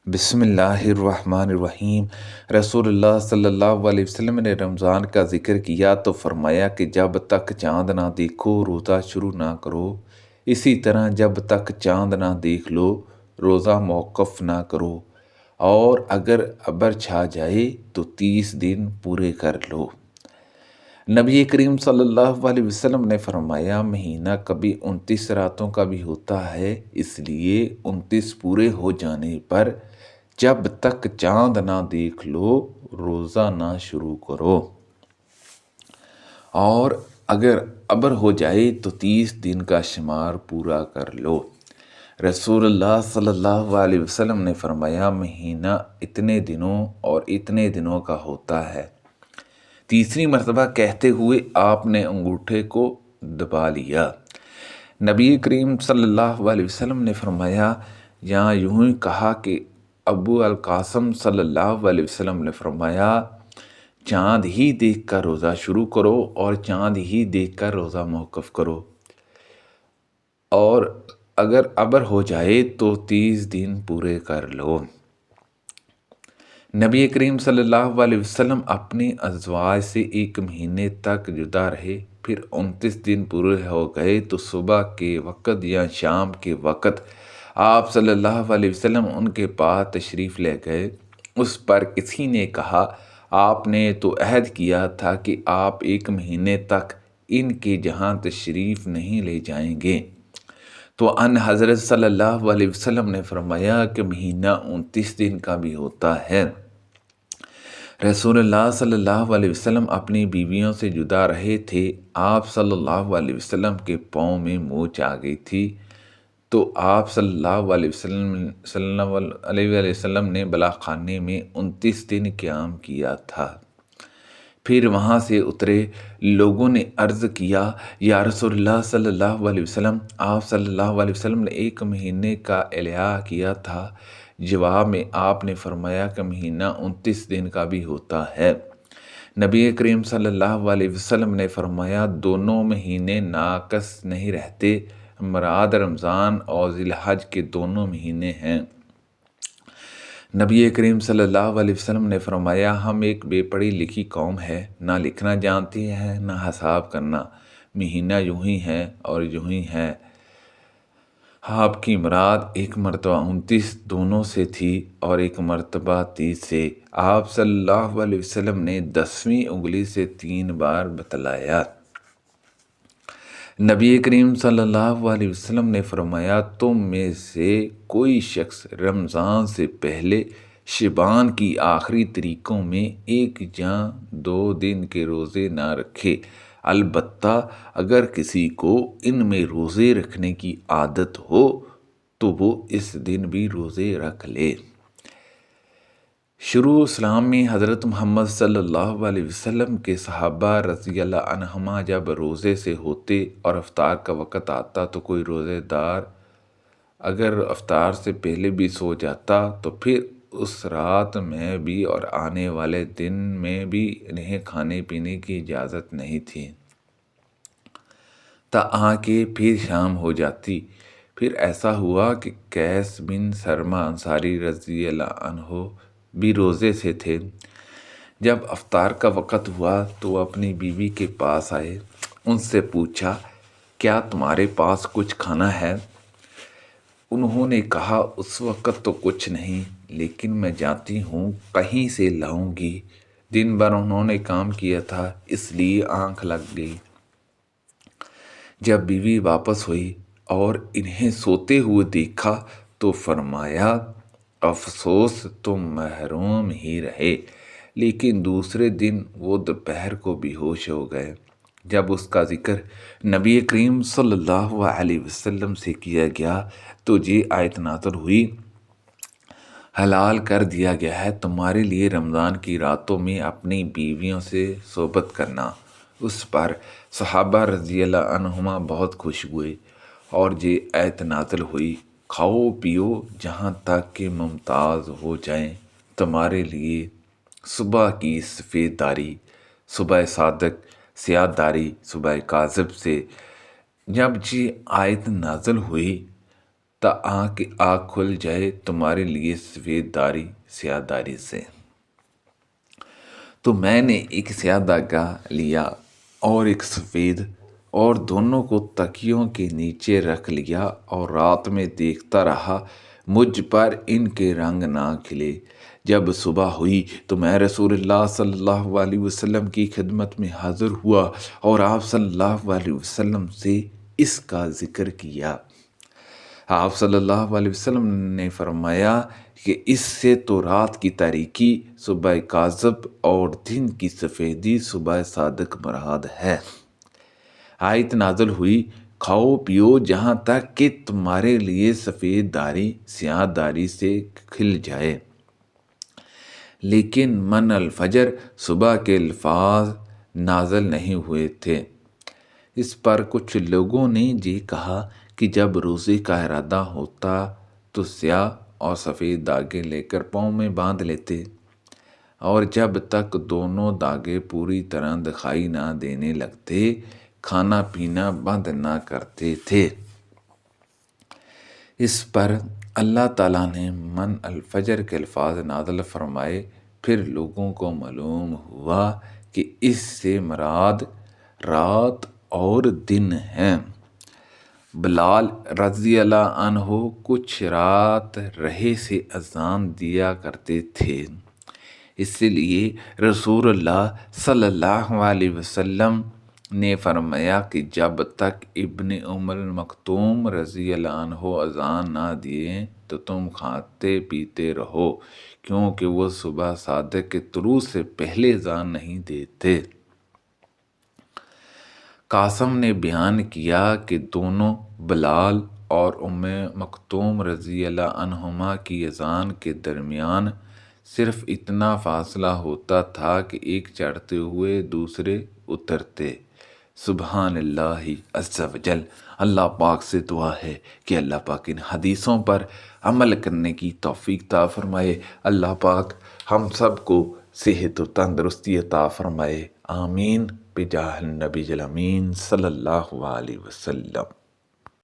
بسم اللہ الرحمن الرحیم۔ رسول اللہ صلی اللہ علیہ وسلم نے رمضان کا ذکر کیا تو فرمایا کہ جب تک چاند نہ دیکھو روزہ شروع نہ کرو، اسی طرح جب تک چاند نہ دیکھ لو روزہ موقف نہ کرو، اور اگر ابر چھا جائے تو 30 دن پورے کر لو۔ نبی کریم صلی اللہ علیہ وسلم نے فرمایا مہینہ کبھی 29 راتوں کا بھی ہوتا ہے، اس لیے 29 پورے ہو جانے پر جب تک چاند نہ دیکھ لو روزہ نہ شروع کرو، اور اگر ابر ہو جائے تو 30 دن کا شمار پورا کر لو۔ رسول اللہ صلی اللہ علیہ وسلم نے فرمایا مہینہ اتنے دنوں اور اتنے دنوں کا ہوتا ہے۔ تیسری مرتبہ کہتے ہوئے آپ نے انگوٹھے کو دبا لیا۔ نبی کریم صلی اللہ علیہ وسلم نے فرمایا یا یوں ہی کہا کہ ابو القاسم صلی اللہ علیہ وسلم نے فرمایا چاند ہی دیکھ کر روزہ شروع کرو اور چاند ہی دیکھ کر روزہ موقف کرو، اور اگر ابر ہو جائے تو 30 دن پورے کر لو۔ نبی کریم صلی اللہ علیہ وسلم اپنی ازواج سے 1 مہینے تک جدا رہے، پھر 29 دن پورے ہو گئے تو صبح کے وقت یا شام کے وقت آپ صلی اللہ علیہ وسلم ان کے پاس تشریف لے گئے۔ اس پر کسی نے کہا آپ نے تو عہد کیا تھا کہ آپ 1 مہینے تک ان کے جہاں تشریف نہیں لے جائیں گے، تو ان حضرت صلی اللہ علیہ وسلم نے فرمایا کہ مہینہ 29 دن کا بھی ہوتا ہے۔ رسول اللہ صلی اللہ علیہ وسلم اپنی بیویوں سے جدا رہے تھے، آپ صلی اللہ علیہ وسلم کے پاؤں میں موچ آ گئی تھی، تو آپ صلی اللہ علیہ وسلم نے بلاغ خانے میں 29 دن قیام کیا تھا۔ پھر وہاں سے اترے، لوگوں نے عرض کیا یا رسول اللہ صلی اللہ علیہ وسلم، آپ صلی اللہ علیہ وسلم نے 1 مہینے کا اعلان کیا تھا، جواب میں آپ نے فرمایا کہ مہینہ 29 دن کا بھی ہوتا ہے۔ نبی کریم صلی اللہ علیہ وسلم نے فرمایا دونوں مہینے ناقص نہیں رہتے، مراد رمضان اور ذی الحج کے دونوں مہینے ہیں۔ نبی کریم صلی اللہ علیہ وسلم نے فرمایا ہم ایک بے پڑھی لکھی قوم ہے، نہ لکھنا جانتی ہے نہ حساب کرنا، مہینہ یوں ہی ہے اور یوں ہی ہے۔ آپ کی مراد 1 مرتبہ 29 دونوں سے تھی اور 1 مرتبہ 30 سے۔ آپ صلی اللہ علیہ وسلم نے 10ویں انگلی سے 3 بار بتلایا۔ نبی کریم صلی اللہ علیہ وسلم نے فرمایا تم میں سے کوئی شخص رمضان سے پہلے شعبان کی آخری طریقوں میں 1 یا 2 دن کے روزے نہ رکھے، البتہ اگر کسی کو ان میں روزے رکھنے کی عادت ہو تو وہ اس دن بھی روزے رکھ لے۔ شروع اسلام میں حضرت محمد صلی اللہ علیہ وسلم کے صحابہ رضی اللہ عنہما جب روزے سے ہوتے اور افطار کا وقت آتا تو کوئی روزے دار اگر افطار سے پہلے بھی سو جاتا تو پھر اس رات میں بھی اور آنے والے دن میں بھی انہیں کھانے پینے کی اجازت نہیں تھی، تاہاں کہ پھر شام ہو جاتی۔ پھر ایسا ہوا کہ قیس بن سرمہ انصاری رضی اللہ عنہ بھی روزے سے تھے۔ جب افطار کا وقت ہوا تو وہ اپنی بیوی کے پاس آئے، ان سے پوچھا کیا تمہارے پاس کچھ کھانا ہے؟ انہوں نے کہا اس وقت تو کچھ نہیں، لیکن میں جاتی ہوں کہیں سے لاؤں گی۔ دن بھر انہوں نے کام کیا تھا اس لیے آنکھ لگ گئی۔ جب بیوی واپس ہوئی اور انہیں سوتے ہوئے دیکھا تو فرمایا افسوس تم محروم ہی رہے، لیکن دوسرے دن وہ دوپہر کو بے ہوش ہو گئے۔ جب اس کا ذکر نبی کریم صلی اللہ علیہ وسلم سے کیا گیا تو یہ آیت نازل ہوئی حلال کر دیا گیا ہے تمہارے لیے رمضان کی راتوں میں اپنی بیویوں سے صحبت کرنا۔ اس پر صحابہ رضی اللہ عنہما بہت خوش ہوئے اور یہ آیت نازل ہوئی کھاؤ پیو جہاں تک کہ ممتاز ہو جائیں تمہارے لیے صبح کی سفید داری، صبح صادق سیاہ داری صبح کاذب سے۔ جب یہ آیت نازل ہوئی تا آنکھ کھل جائے تمہارے لیے سفید داری سیاہ داری سے۔ تو میں نے ایک سیاہ داغا لیا اور ایک سفید، اور دونوں کو تکیوں کے نیچے رکھ لیا، اور رات میں دیکھتا رہا مجھ پر ان کے رنگ نہ کھلے۔ جب صبح ہوئی تو میں رسول اللہ صلی اللہ علیہ وسلم کی خدمت میں حاضر ہوا اور آپ صلی اللہ علیہ وسلم سے اس کا ذکر کیا۔ آپ صلی اللہ علیہ وسلم نے فرمایا کہ اس سے تو رات کی تاریکی صبح کاذب اور دن کی سفیدی صبح صادق مراد ہے۔ آیت نازل ہوئی، کھاؤ پیو جہاں تک کہ تمہارے لیے سفید داری سیاہ داری سے کھل جائے، لیکن من الفجر صبح کے الفاظ نازل نہیں ہوئے تھے۔ اس پر کچھ لوگوں نے یہ کہا کہ جب روزے کا ارادہ ہوتا تو سیاہ اور سفید داغے لے کر پاؤں میں باندھ لیتے، اور جب تک دونوں داغے پوری طرح دکھائی نہ دینے لگتے کھانا پینا بند نہ کرتے تھے۔ اس پر اللہ تعالیٰ نے من الفجر کے الفاظ نازل فرمائے۔ پھر لوگوں کو معلوم ہوا کہ اس سے مراد رات اور دن ہیں۔ بلال رضی اللہ عنہ کچھ رات رہے سے اذان دیا کرتے تھے، اس لیے رسول اللہ صلی اللہ علیہ وسلم نے فرمایا کہ جب تک ابن مکتوم رضی اللہ عنہ اذان نہ دیں تو تم کھاتے پیتے رہو، کیونکہ وہ صبح صادق کے طلوع سے پہلے اذان نہیں دیتے۔ قاسم نے بیان کیا کہ دونوں بلال اور مکتوم رضی اللہ عنہما کی اذان کے درمیان صرف اتنا فاصلہ ہوتا تھا کہ ایک چڑھتے ہوئے دوسرے اترتے۔ سبحان اللہ عز و جل۔ اللہ پاک سے دعا ہے کہ اللہ پاک ان حدیثوں پر عمل کرنے کی توفیق عطا فرمائے۔ اللہ پاک ہم سب کو صحت و تندرستی عطا فرمائے، آمین بجاہ النبی الامین صلی اللہ علیہ وسلم۔